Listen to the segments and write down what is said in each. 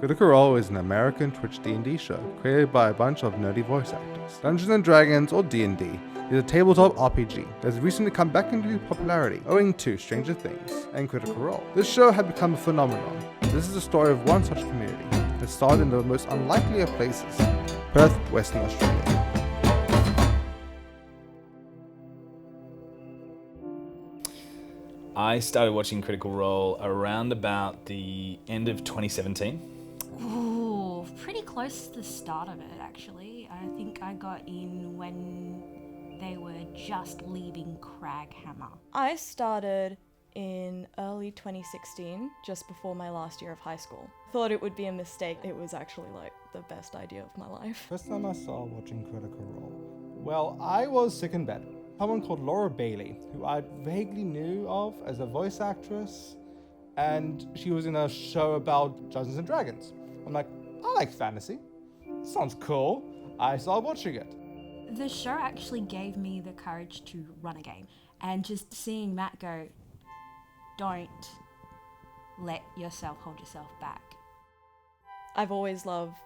Critical Role is an American Twitch D&D show created by a bunch of nerdy voice actors. Dungeons & Dragons, or D&D, is a tabletop RPG that has recently come back into popularity owing to Stranger Things and Critical Role. This show had become a phenomenon. This is the story of one such community that started in the most unlikely of places, Perth, Western Australia. I started watching Critical Role around about the end of 2017. Ooh, pretty close to the start of it, actually. I think I got in when they were just leaving Craghammer. I started in early 2016, just before my last year of high school. Thought it would be a mistake. It was actually like the best idea of my life. First time I saw watching Critical Role, well, I was sick in bed. Someone called Laura Bailey, who I vaguely knew of as a voice actress, and she was in a show about Dungeons and Dragons. I'm like, I like fantasy. Sounds cool. I started watching it. The show actually gave me the courage to run a game, and just seeing Matt go, don't let yourself hold yourself back. I've always loved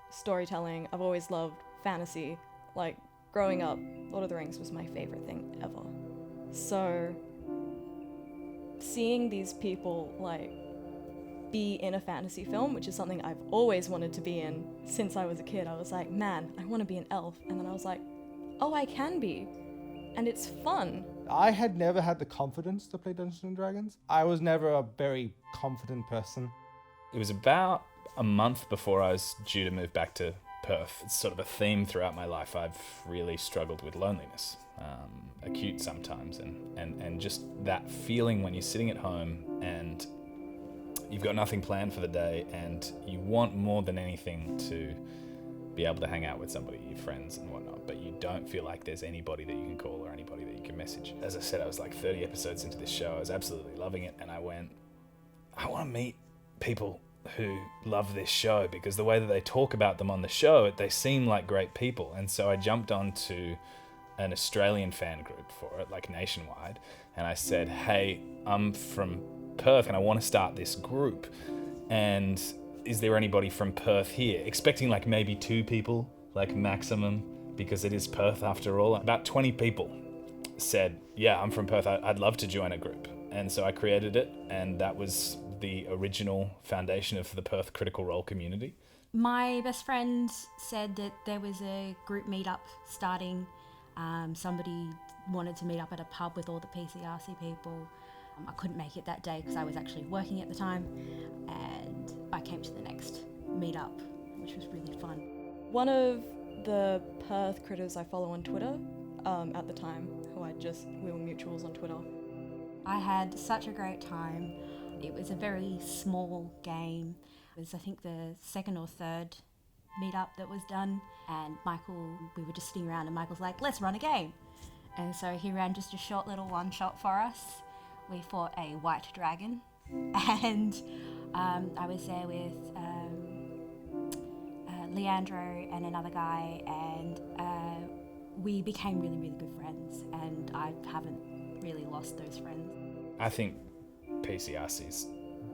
storytelling. I've always loved fantasy. Like, growing up, Lord of the Rings was my favorite thing ever. So, seeing these people, like, be in a fantasy film, which is something I've always wanted to be in since I was a kid, I was like, man, I want to be an elf. And then I was like, oh, I can be. And it's fun. I had never had the confidence to play Dungeons and Dragons. I was never a very confident person. It was about a month before I was due to move back to Perth. It's sort of a theme throughout my life. I've really struggled with loneliness, acute sometimes, and just that feeling when you're sitting at home and you've got nothing planned for the day and you want more than anything to be able to hang out with somebody, your friends and whatnot, but you don't feel like there's anybody that you can call or anybody that you can message. As I said, I was like 30 episodes into this show. I was absolutely loving it, and I went, I want to meet people who love this show, because the way that they talk about them on the show, they seem like great people. And so I jumped onto an Australian fan group for it, like nationwide, and I said, hey, I'm from Perth and I want to start this group, and is there anybody from Perth here? Expecting like maybe 2 people, like maximum, because it is Perth after all. About 20 people said, yeah, I'm from Perth, I'd love to join a group. And so I created it, and that was the original foundation of the Perth Critical Role Community. My best friend said that there was a group meetup starting. Somebody wanted to meet up at a pub with all the PCRC people. I couldn't make it that day because I was actually working at the time, and I came to the next meetup, which was really fun. One of the Perth critters I follow on Twitter at the time, we were mutuals on Twitter. I had such a great time. It was a very small game. It was, I think, the 2nd or 3rd meetup that was done, and we were just sitting around and Michael's like, let's run a game. And so he ran just a short little one-shot for us. We fought a white dragon, and I was there with Leandro and another guy, and we became really, really good friends, and I haven't really lost those friends. I think PCRC's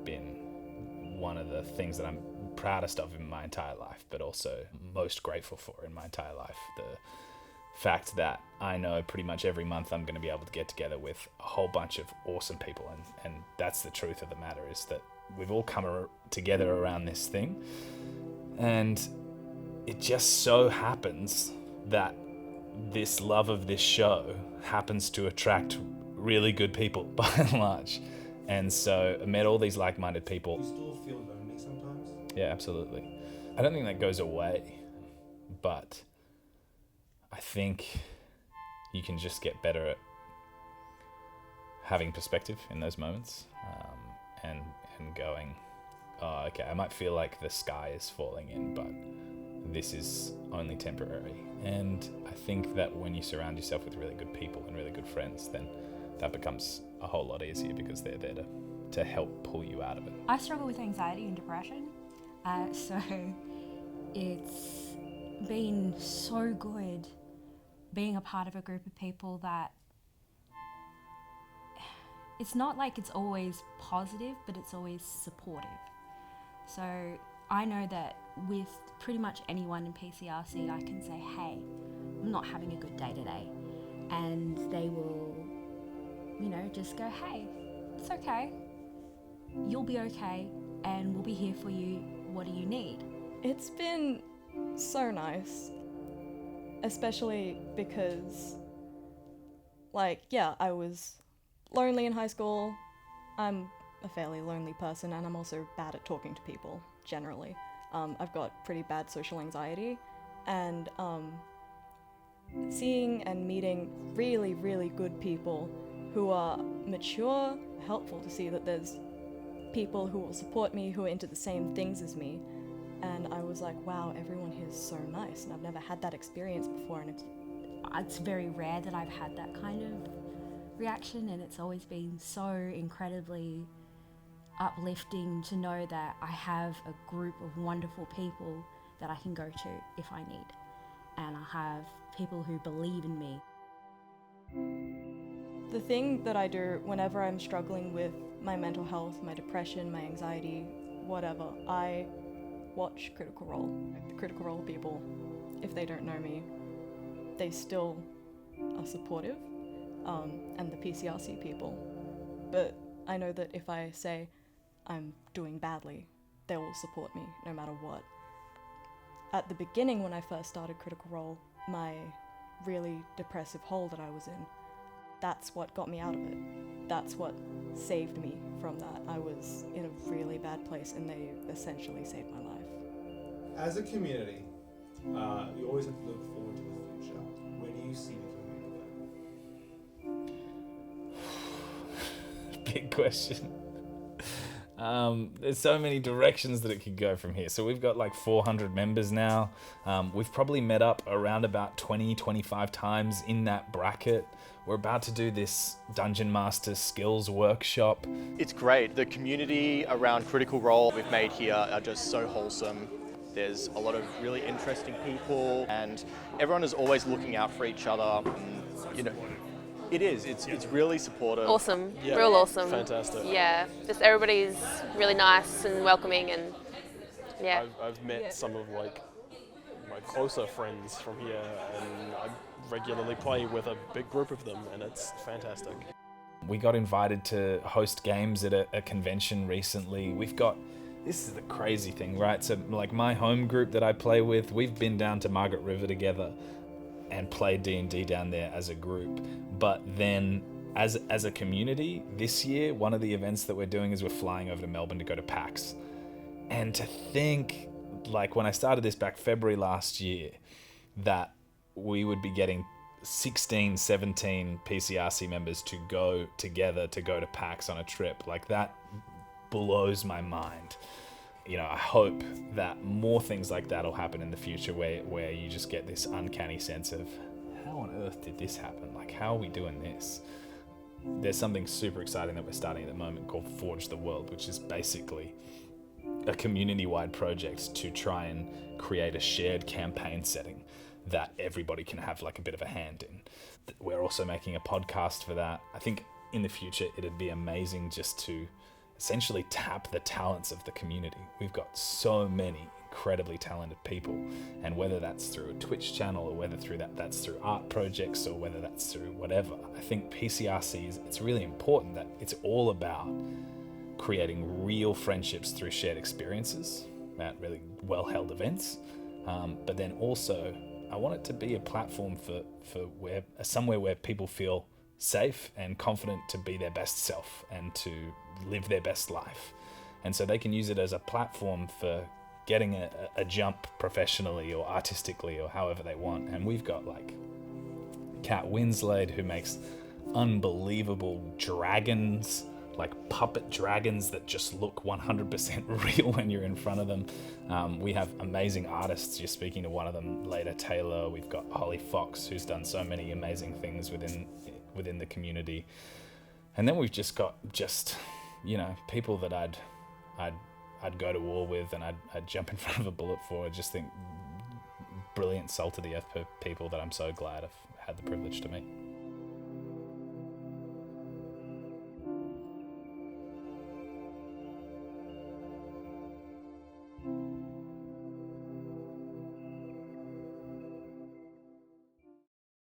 been one of the things that I'm proudest of in my entire life, but also most grateful for in my entire life. The fact that I know pretty much every month I'm going to be able to get together with a whole bunch of awesome people, and that's the truth of the matter, is that we've all come together around this thing, and it just so happens that this love of this show happens to attract really good people by and large. And so I met all these like-minded people. You still feel lonely sometimes? Yeah, absolutely. I don't think that goes away, but I think you can just get better at having perspective in those moments, and going, oh, okay, I might feel like the sky is falling in, but this is only temporary. And I think that when you surround yourself with really good people and really good friends, then that becomes a whole lot easier, because they're there to help pull you out of it. I struggle with anxiety and depression, so it's been so good being a part of a group of people that it's not like it's always positive, but it's always supportive. So I know that with pretty much anyone in PCRC, I can say, hey, I'm not having a good day today. And they will, just go, hey, it's okay. You'll be okay, and we'll be here for you. What do you need? It's been so nice, especially because, I was lonely in high school. I'm a fairly lonely person, and I'm also bad at talking to people, generally. I've got pretty bad social anxiety, and seeing and meeting really, really good people who are mature, helpful to see that there's people who will support me, who are into the same things as me. And I was like, wow, everyone here is so nice, and I've never had that experience before. And it's very rare that I've had that kind of reaction, and it's always been so incredibly uplifting to know that I have a group of wonderful people that I can go to if I need. And I have people who believe in me. The thing that I do whenever I'm struggling with my mental health, my depression, my anxiety, whatever, I watch Critical Role. The Critical Role people, if they don't know me, they still are supportive, and the PCRC people. But I know that if I say I'm doing badly, they will support me no matter what. At the beginning, when I first started Critical Role, my really depressive hole that I was in, that's what got me out of it. That's what saved me from that. I was in a really bad place, and they essentially saved my life. As a community, you always have to look forward to the future. Where do you see the community going? Big question. There's so many directions that it could go from here. So we've got like 400 members now. We've probably met up around about 25 times in that bracket. We're about to do this Dungeon Master skills workshop. It's great. The community around Critical Role we've made here are just so wholesome. There's a lot of really interesting people, and everyone is always looking out for each other. It is. It's really supportive. Awesome. Yeah. Real awesome. Fantastic. Yeah. Just everybody's really nice and welcoming, and yeah. I've met some of my closer friends from here, and I regularly play with a big group of them, and it's fantastic. We got invited to host games at a convention recently. This is the crazy thing, right? So like my home group that I play with, we've been down to Margaret River together and played D&D down there as a group. But then as a community, this year, one of the events that we're doing is we're flying over to Melbourne to go to PAX. And to think, like when I started this back February last year, that we would be getting 16, 17 PCRC members to go together to go to PAX on a trip, like that blows my mind. I hope that more things like that will happen in the future where you just get this uncanny sense of how on earth did this happen? Like, how are we doing this? There's something super exciting that we're starting at the moment called Forge the World, which is basically a community-wide project to try and create a shared campaign setting that everybody can have like a bit of a hand in. We're also making a podcast for that. I think in the future it'd be amazing just to essentially tap the talents of the community. We've got so many incredibly talented people, and whether that's through a Twitch channel or whether that's through art projects or whether that's through whatever, I think PCRC it's really important that it's all about creating real friendships through shared experiences at really well-held events, but then also I want it to be a platform for somewhere where people feel safe and confident to be their best self and to live their best life. And so they can use it as a platform for getting a jump professionally or artistically or however they want. And we've got like Kat Winslade, who makes unbelievable dragons, like puppet dragons that just look 100% real when you're in front of them. We have amazing artists. You're speaking to one of them later, Taylor. We've got Holly Fox, who's done so many amazing things within the community. And then we've just got people that I'd go to war with and I'd jump in front of a bullet for. I just think brilliant salt of the earth people that I'm so glad I've had the privilege to meet.